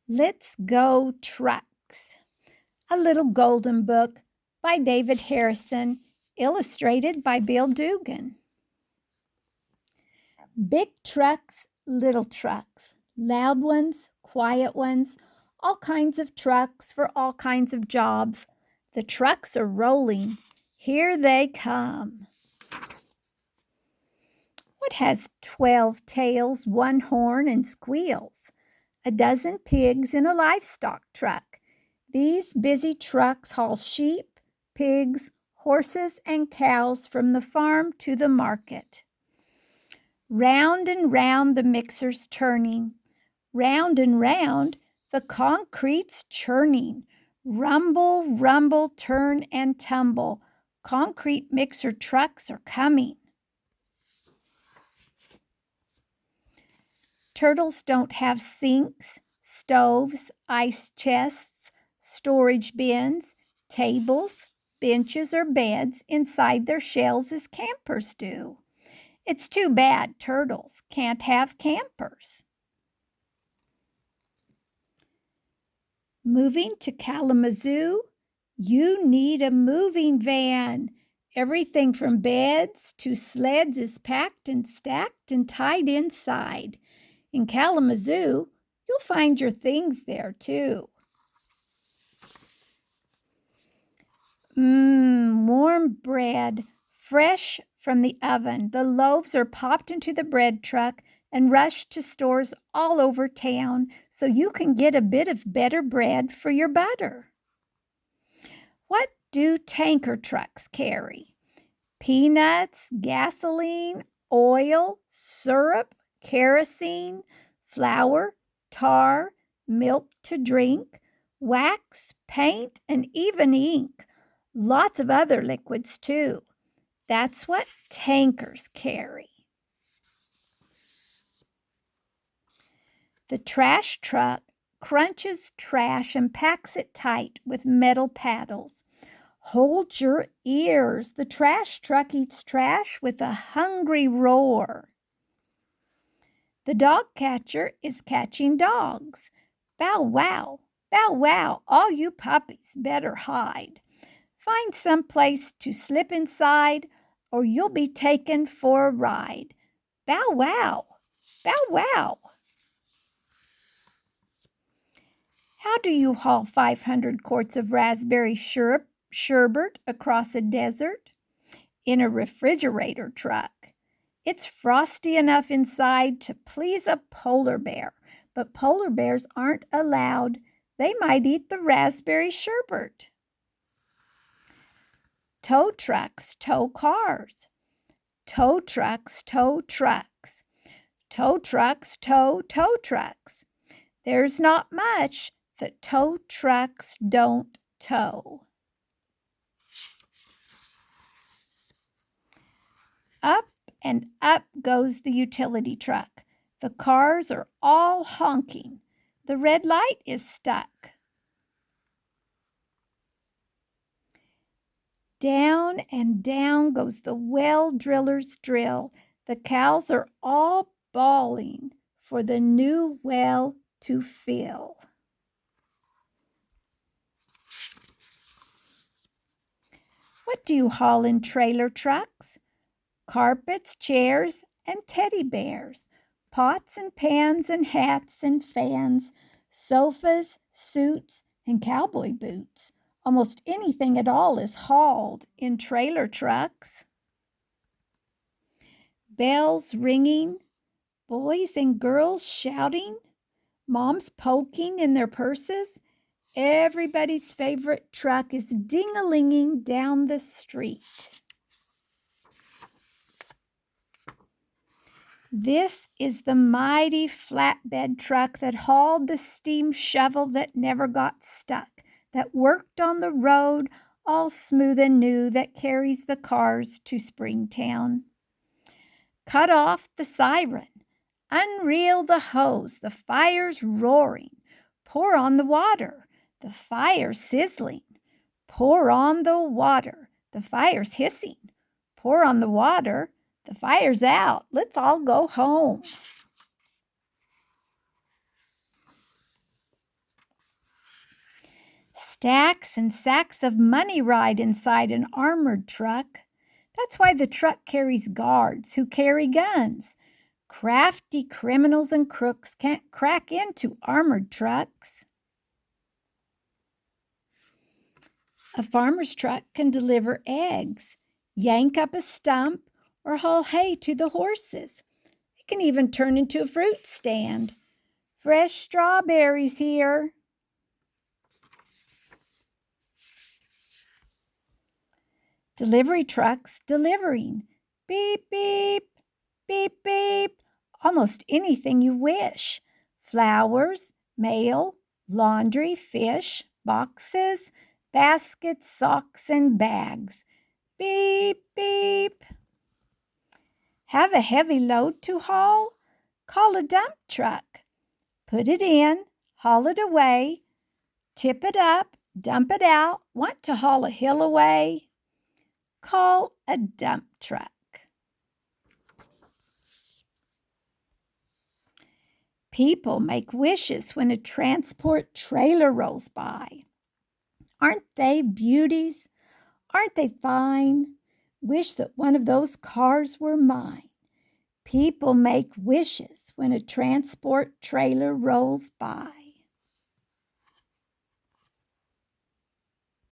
Let's Go Trucks, a little golden book by David Harrison, illustrated by Bill Dugan. Big trucks, little trucks, loud ones, quiet ones, all kinds of trucks for all kinds of jobs. The trucks are rolling. Here they come. What has 12 tails, 1 horn, and squeals? A dozen pigs in a livestock truck. These busy trucks haul sheep, pigs, horses, and cows from the farm to the market. Round and round the mixer's turning. Round and round the concrete's churning. Rumble, rumble, turn and tumble. Concrete mixer trucks are coming. Turtles don't have sinks, stoves, ice chests, storage bins, tables, benches, or beds inside their shells as campers do. It's too bad turtles can't have campers. Moving to Kalamazoo, you need a moving van. Everything from beds to sleds is packed and stacked and tied inside. In Kalamazoo, you'll find your things there too. Warm bread, fresh from the oven. The loaves are popped into the bread truck and rushed to stores all over town so you can get a bit of better bread for your butter. What do tanker trucks carry? Peanuts, gasoline, oil, syrup, kerosene, flour, tar, milk to drink, wax, paint, and even ink. Lots of other liquids too. That's what tankers carry. The trash truck crunches trash and packs it tight with metal paddles. Hold your ears. The trash truck eats trash with a hungry roar. The dog catcher is catching dogs. Bow wow, bow wow, all you puppies better hide. Find some place to slip inside or you'll be taken for a ride. Bow wow, bow wow. How do you haul 500 quarts of raspberry sherbet across a desert? In a refrigerator truck. It's frosty enough inside to please a polar bear, but polar bears aren't allowed. They might eat the raspberry sherbet. Tow trucks tow cars. Tow trucks tow trucks. Tow trucks tow tow trucks. There's not much that tow trucks don't tow. Up and up goes the utility truck. The cars are all honking. The red light is stuck. Down and down goes the well driller's drill. The cows are all bawling for the new well to fill. What do you haul in trailer trucks? Carpets, chairs, and teddy bears, pots and pans and hats and fans, sofas, suits, and cowboy boots. Almost anything at all is hauled in trailer trucks. Bells ringing, boys and girls shouting, moms poking in their purses. Everybody's favorite truck is ding-a-linging down the street. This is the mighty flatbed truck that hauled the steam shovel that never got stuck, that worked on the road all smooth and new, that carries the cars to Springtown. Cut off the siren, unreel the hose, the fire's roaring. Pour on the water, the fire's sizzling. Pour on the water, the fire's hissing. Pour on the water, the fire's out. Let's all go home. Stacks and sacks of money ride inside an armored truck. That's why the truck carries guards who carry guns. Crafty criminals and crooks can't crack into armored trucks. A farmer's truck can deliver eggs, yank up a stump, or haul hay to the horses. It can even turn into a fruit stand. Fresh strawberries here. Delivery trucks delivering. Beep, beep, beep, beep. Almost anything you wish. Flowers, mail, laundry, fish, boxes, baskets, socks, and bags. Beep, beep. Have a heavy load to haul? Call a dump truck. Put it in, haul it away, tip it up, dump it out. Want to haul a hill away? Call a dump truck. People make wishes when a transport trailer rolls by. Aren't they beauties? Aren't they fine? Wish that one of those cars were mine. People make wishes when a transport trailer rolls by.